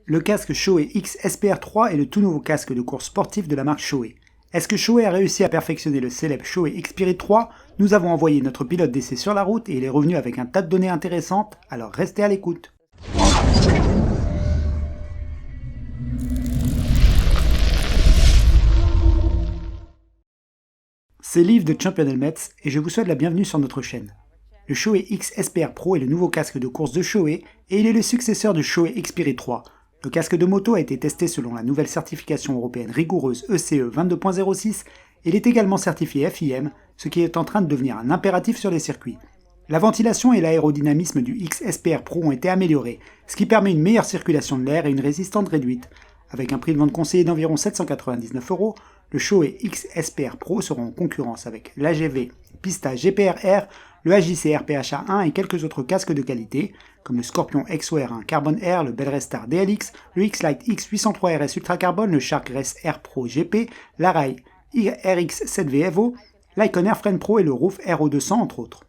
Le casque Shoei X SPR3 est le tout nouveau casque de course sportif de la marque Shoei. Est-ce que Shoei a réussi à perfectionner le célèbre Shoei X Spirit 3 ? Nous avons envoyé notre pilote d'essai sur la route et il est revenu avec un tas de données intéressantes, alors restez à l'écoute. C'est Liv de Champion Helmets et je vous souhaite la bienvenue sur notre chaîne. Le Shoei X SPR Pro est le nouveau casque de course de Shoei et il est le successeur du Shoei X Spirit 3. Le casque de moto a été testé selon la nouvelle certification européenne rigoureuse ECE 22.06 et il est également certifié FIM, ce qui est en train de devenir un impératif sur les circuits. La ventilation et l'aérodynamisme du X SPR Pro ont été améliorés, ce qui permet une meilleure circulation de l'air et une résistance réduite. Avec un prix de vente conseillé d'environ 799 €, le Shoei X SPR Pro sera en concurrence avec l'AGV Pista GPR-R, le AJC RPHA1 et quelques autres casques de qualité, comme le Scorpion XO-R1 Carbon Air, le Bellrestar DLX, le X-Lite X803 RS Ultra Carbon, le Shark Race Air Pro GP, l'Arai RX7V Evo, l'Icon Airframe Pro et le Roof RO200 entre autres.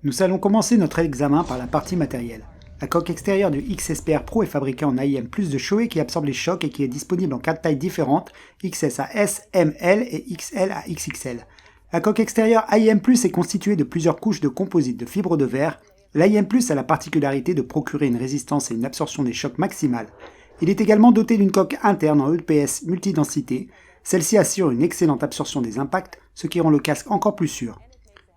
Nous allons commencer notre examen par la partie matérielle. La coque extérieure du X SPR Pro est fabriquée en AIM Plus de Shoei qui absorbe les chocs et qui est disponible en 4 tailles différentes, XS à S, ML et XL à XXL. La coque extérieure AIM Plus est constituée de plusieurs couches de composite de fibres de verre. L'AIM Plus a la particularité de procurer une résistance et une absorption des chocs maximale. Il est également doté d'une coque interne en EPS multidensité. Celle-ci assure une excellente absorption des impacts, ce qui rend le casque encore plus sûr.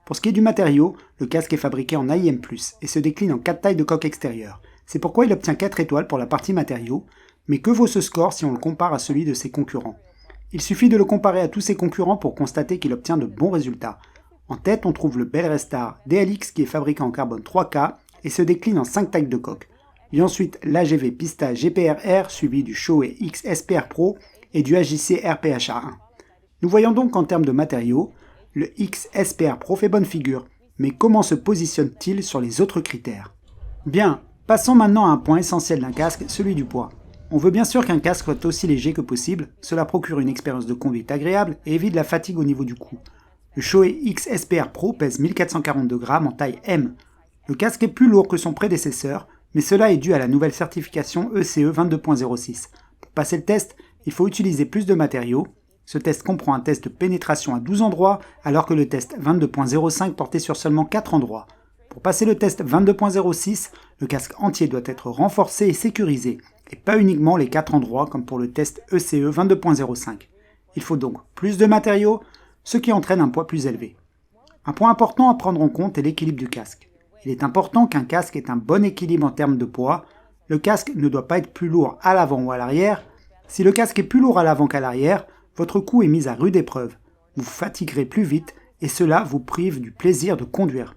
Pour ce qui est du matériau, le casque est fabriqué en AIM+, et se décline en 4 tailles de coque extérieure. C'est pourquoi il obtient 4 étoiles pour la partie matériaux, mais que vaut ce score si on le compare à celui de ses concurrents ? Il suffit de le comparer à tous ses concurrents pour constater qu'il obtient de bons résultats. En tête, on trouve le Bellrestar DLX qui est fabriqué en carbone 3K et se décline en 5 tailles de coque. Il y a ensuite l'AGV Pista GPR-R suivi du Shoei X SPR Pro et du AJC RPHA1. Nous voyons donc qu'en termes de matériaux, le X SPR Pro fait bonne figure, mais comment se positionne-t-il sur les autres critères ? Bien, passons maintenant à un point essentiel d'un casque, celui du poids. On veut bien sûr qu'un casque soit aussi léger que possible, cela procure une expérience de conduite agréable et évite la fatigue au niveau du cou. Le Shoei X SPR Pro pèse 1442 grammes en taille M. Le casque est plus lourd que son prédécesseur, mais cela est dû à la nouvelle certification ECE 22.06. Pour passer le test, il faut utiliser plus de matériaux. Ce test comprend un test de pénétration à 12 endroits, alors que le test 22.05 portait sur seulement 4 endroits. Pour passer le test 22.06, le casque entier doit être renforcé et sécurisé, et pas uniquement les 4 endroits comme pour le test ECE 22.05. Il faut donc plus de matériaux, ce qui entraîne un poids plus élevé. Un point important à prendre en compte est l'équilibre du casque. Il est important qu'un casque ait un bon équilibre en termes de poids. Le casque ne doit pas être plus lourd à l'avant ou à l'arrière. Si le casque est plus lourd à l'avant qu'à l'arrière, votre cou est mis à rude épreuve. Vous fatiguerez plus vite et cela vous prive du plaisir de conduire.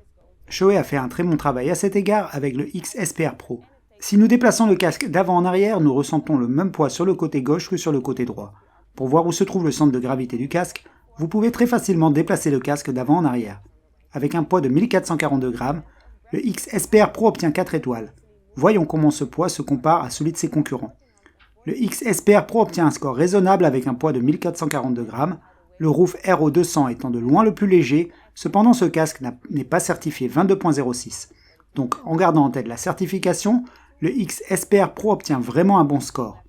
Shoei a fait un très bon travail à cet égard avec le X SPR Pro. Si nous déplaçons le casque d'avant en arrière, nous ressentons le même poids sur le côté gauche que sur le côté droit. Pour voir où se trouve le centre de gravité du casque, vous pouvez très facilement déplacer le casque d'avant en arrière. Avec un poids de 1442 grammes, le X SPR Pro obtient 4 étoiles. Voyons comment ce poids se compare à celui de ses concurrents. Le X SPR Pro obtient un score raisonnable avec un poids de 1442 grammes, le Roof RO200 étant de loin le plus léger, cependant ce casque n'est pas certifié 22.06. Donc en gardant en tête la certification, le X SPR Pro obtient vraiment un bon score.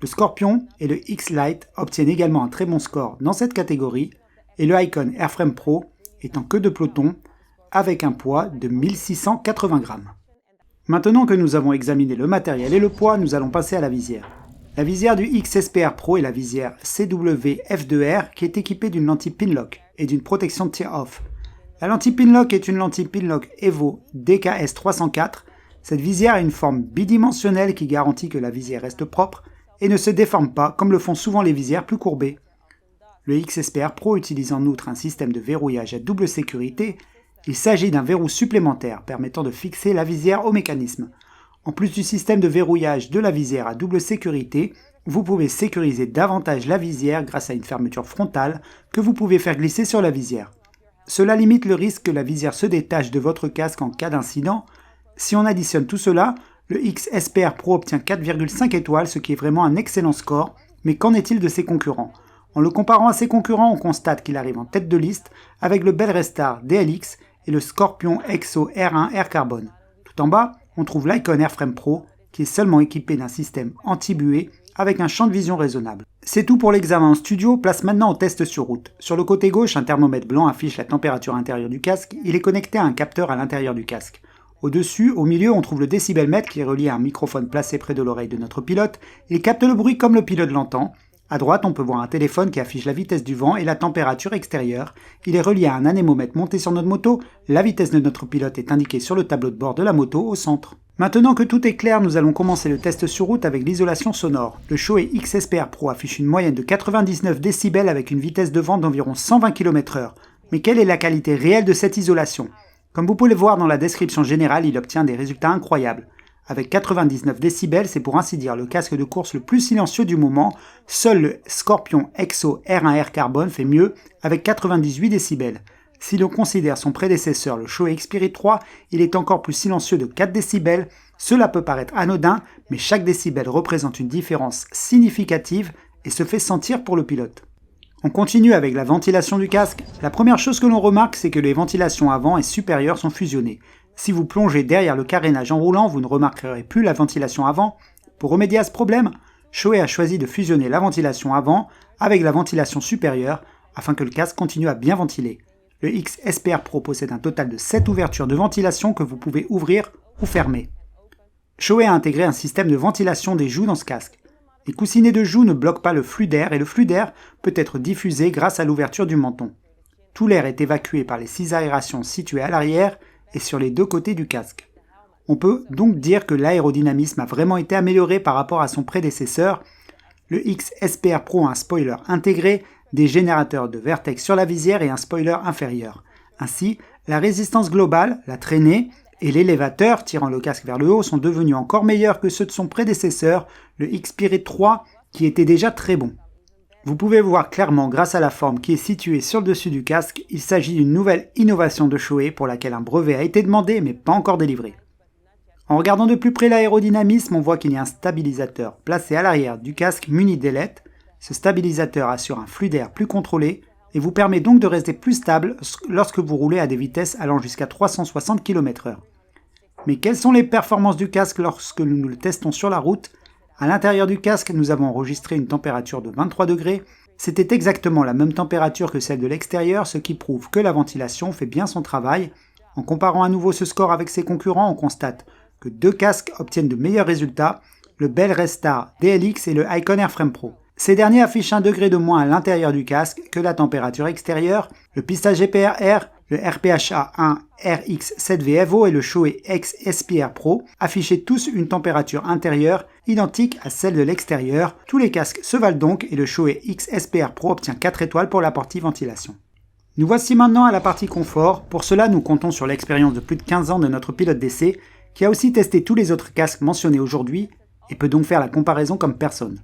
Le Scorpion et le X-Lite obtiennent également un très bon score dans cette catégorie, et le Icon Airframe Pro est en queue de peloton avec un poids de 1680 grammes. Maintenant que nous avons examiné le matériel et le poids, nous allons passer à la visière. La visière du X SPR Pro est la visière CW F2R qui est équipée d'une lentille Pinlock et d'une protection tear-off. La lentille Pinlock est une lentille Pinlock Evo DKS 304. Cette visière a une forme bidimensionnelle qui garantit que la visière reste propre et ne se déforme pas comme le font souvent les visières plus courbées. Le X SPR Pro utilise en outre un système de verrouillage à double sécurité. Il s'agit d'un verrou supplémentaire permettant de fixer la visière au mécanisme. En plus du système de verrouillage de la visière à double sécurité, vous pouvez sécuriser davantage la visière grâce à une fermeture frontale que vous pouvez faire glisser sur la visière. Cela limite le risque que la visière se détache de votre casque en cas d'incident. Si on additionne tout cela, le X SPR Pro obtient 4,5 étoiles, ce qui est vraiment un excellent score, mais qu'en est-il de ses concurrents ? En le comparant à ses concurrents, on constate qu'il arrive en tête de liste avec le Bellrestar DLX et le Scorpion XO R1 Air Carbon. Tout en bas, on trouve l'Icon Airframe Pro qui est seulement équipé d'un système anti-buée avec un champ de vision raisonnable. C'est tout pour l'examen en studio, place maintenant au test sur route. Sur le côté gauche, un thermomètre blanc affiche la température intérieure du casque, il est connecté à un capteur à l'intérieur du casque. Au-dessus, au milieu, on trouve le décibelmètre qui est relié à un microphone placé près de l'oreille de notre pilote. Il capte le bruit comme le pilote l'entend. À droite, on peut voir un téléphone qui affiche la vitesse du vent et la température extérieure. Il est relié à un anémomètre monté sur notre moto. La vitesse de notre pilote est indiquée sur le tableau de bord de la moto au centre. Maintenant que tout est clair, nous allons commencer le test sur route avec l'isolation sonore. Le Shoei X-SPR Pro affiche une moyenne de 99 décibels avec une vitesse de vent d'environ 120 km/h. Mais quelle est la qualité réelle de cette isolation ? Comme vous pouvez le voir dans la description générale, il obtient des résultats incroyables. Avec 99 décibels, c'est pour ainsi dire le casque de course le plus silencieux du moment. Seul le Scorpion Exo R1R Carbone fait mieux, avec 98 décibels. Si l'on considère son prédécesseur, le Shoei X-Spirit 3, il est encore plus silencieux de 4 décibels. Cela peut paraître anodin, mais chaque décibel représente une différence significative et se fait sentir pour le pilote. On continue avec la ventilation du casque. La première chose que l'on remarque, c'est que les ventilations avant et supérieures sont fusionnées. Si vous plongez derrière le carénage en roulant, vous ne remarquerez plus la ventilation avant. Pour remédier à ce problème, Shoei a choisi de fusionner la ventilation avant avec la ventilation supérieure afin que le casque continue à bien ventiler. Le X-SPR Pro possède un total de 7 ouvertures de ventilation que vous pouvez ouvrir ou fermer. Shoei a intégré un système de ventilation des joues dans ce casque. Les coussinets de joues ne bloquent pas le flux d'air et le flux d'air peut être diffusé grâce à l'ouverture du menton. Tout l'air est évacué par les 6 aérations situées à l'arrière et sur les deux côtés du casque. On peut donc dire que l'aérodynamisme a vraiment été amélioré par rapport à son prédécesseur. Le X-SPR Pro a un spoiler intégré, des générateurs de vertex sur la visière et un spoiler inférieur. Ainsi, la résistance globale, la traînée, et l'élévateur tirant le casque vers le haut sont devenus encore meilleurs que ceux de son prédécesseur, le X-Spirit 3, qui était déjà très bon. Vous pouvez voir clairement grâce à la forme qui est située sur le dessus du casque, il s'agit d'une nouvelle innovation de Shoei pour laquelle un brevet a été demandé mais pas encore délivré. En regardant de plus près l'aérodynamisme, on voit qu'il y a un stabilisateur placé à l'arrière du casque muni d'ailettes. Ce stabilisateur assure un flux d'air plus contrôlé et vous permet donc de rester plus stable lorsque vous roulez à des vitesses allant jusqu'à 360 km/h. Mais quelles sont les performances du casque lorsque nous le testons sur la route ? À l'intérieur du casque, nous avons enregistré une température de 23 degrés. C'était exactement la même température que celle de l'extérieur, ce qui prouve que la ventilation fait bien son travail. En comparant à nouveau ce score avec ses concurrents, on constate que deux casques obtiennent de meilleurs résultats, le Bell Restar DLX et le Icon Airframe Pro. Ces derniers affichent 1 degré de moins à l'intérieur du casque que la température extérieure. Le Pista GPR-R, le RPHA1 RX7V Evo et le Shoei X-SPR Pro affichaient tous une température intérieure identique à celle de l'extérieur. Tous les casques se valent donc et le Shoei X-SPR Pro obtient 4 étoiles pour la partie ventilation. Nous voici maintenant à la partie confort. Pour cela, nous comptons sur l'expérience de plus de 15 ans de notre pilote d'essai qui a aussi testé tous les autres casques mentionnés aujourd'hui et peut donc faire la comparaison comme personne.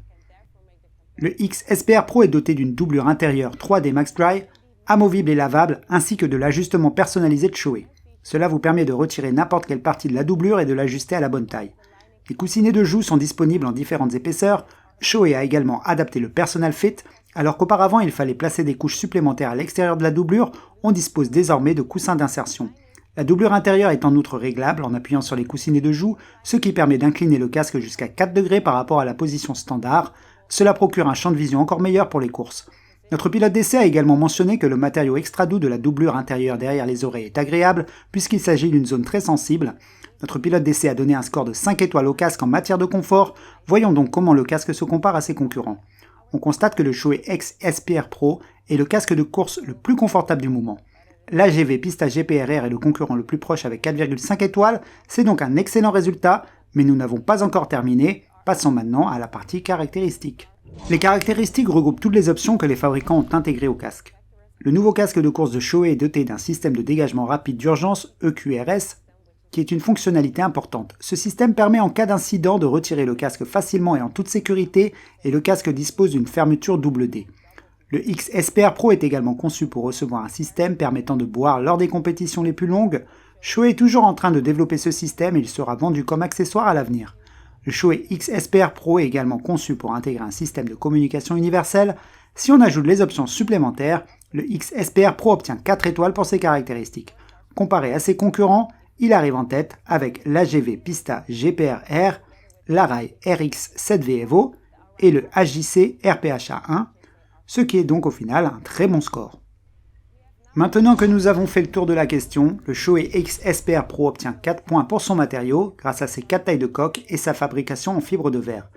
Le X-SPR Pro est doté d'une doublure intérieure 3D Max Dry, amovible et lavable, ainsi que de l'ajustement personnalisé de Shoei. Cela vous permet de retirer n'importe quelle partie de la doublure et de l'ajuster à la bonne taille. Les coussinets de joue sont disponibles en différentes épaisseurs. Shoei a également adapté le Personal Fit, alors qu'auparavant il fallait placer des couches supplémentaires à l'extérieur de la doublure, on dispose désormais de coussins d'insertion. La doublure intérieure est en outre réglable en appuyant sur les coussinets de joue, ce qui permet d'incliner le casque jusqu'à 4 degrés par rapport à la position standard. Cela procure un champ de vision encore meilleur pour les courses. Notre pilote d'essai a également mentionné que le matériau extra doux de la doublure intérieure derrière les oreilles est agréable puisqu'il s'agit d'une zone très sensible. Notre pilote d'essai a donné un score de 5 étoiles au casque en matière de confort. Voyons donc comment le casque se compare à ses concurrents. On constate que le Shoei X-SPR Pro est le casque de course le plus confortable du moment. L'AGV Pista GPR-R est le concurrent le plus proche avec 4,5 étoiles, c'est donc un excellent résultat, mais nous n'avons pas encore terminé. Passons maintenant à la partie caractéristiques. Les caractéristiques regroupent toutes les options que les fabricants ont intégrées au casque. Le nouveau casque de course de Shoei est doté d'un système de dégagement rapide d'urgence EQRS, qui est une fonctionnalité importante. Ce système permet en cas d'incident de retirer le casque facilement et en toute sécurité, et le casque dispose d'une fermeture double D. Le X-SPR Pro est également conçu pour recevoir un système permettant de boire lors des compétitions les plus longues. Shoei est toujours en train de développer ce système et il sera vendu comme accessoire à l'avenir. Le Shoei X-SPR Pro est également conçu pour intégrer un système de communication universel. Si on ajoute les options supplémentaires, le X-SPR Pro obtient 4 étoiles pour ses caractéristiques. Comparé à ses concurrents, il arrive en tête avec l'AGV Pista GPR-R. l'Arai RX7V Evo et le HJC RPHA1, ce qui est donc au final un très bon score. Maintenant que nous avons fait le tour de la question, le Shoei X SPR Pro obtient 4 points pour son matériau grâce à ses 4 tailles de coque et sa fabrication en fibre de verre.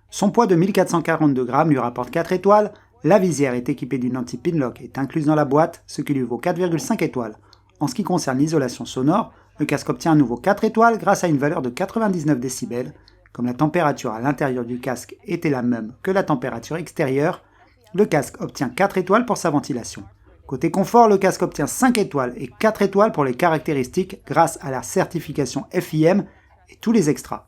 Son poids de 1442 grammes lui rapporte 4 étoiles, la visière est équipée d'une anti-pinlock et est incluse dans la boîte, ce qui lui vaut 4,5 étoiles. En ce qui concerne l'isolation sonore, le casque obtient à nouveau 4 étoiles grâce à une valeur de 99 décibels. Comme la température à l'intérieur du casque était la même que la température extérieure, le casque obtient 4 étoiles pour sa ventilation. Côté confort, le casque obtient 5 étoiles et 4 étoiles pour les caractéristiques grâce à la certification FIM et tous les extras.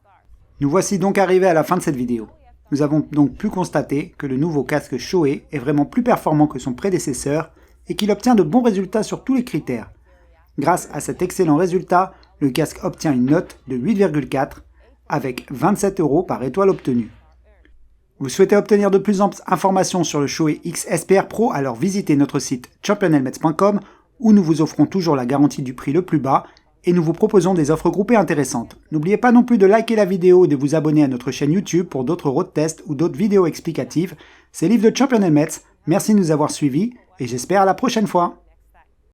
Nous voici donc arrivés à la fin de cette vidéo. Nous avons donc pu constater que le nouveau casque Shoei est vraiment plus performant que son prédécesseur et qu'il obtient de bons résultats sur tous les critères. Grâce à cet excellent résultat, le casque obtient une note de 8,4 avec 27 € par étoile obtenue. Vous souhaitez obtenir de plus amples informations sur le Shoei X SPR Pro, alors visitez notre site championhelmets.com où nous vous offrons toujours la garantie du prix le plus bas et nous vous proposons des offres groupées intéressantes. N'oubliez pas non plus de liker la vidéo et de vous abonner à notre chaîne YouTube pour d'autres road tests ou d'autres vidéos explicatives. C'est Liv de Champion Helmets, merci de nous avoir suivis et j'espère à la prochaine fois.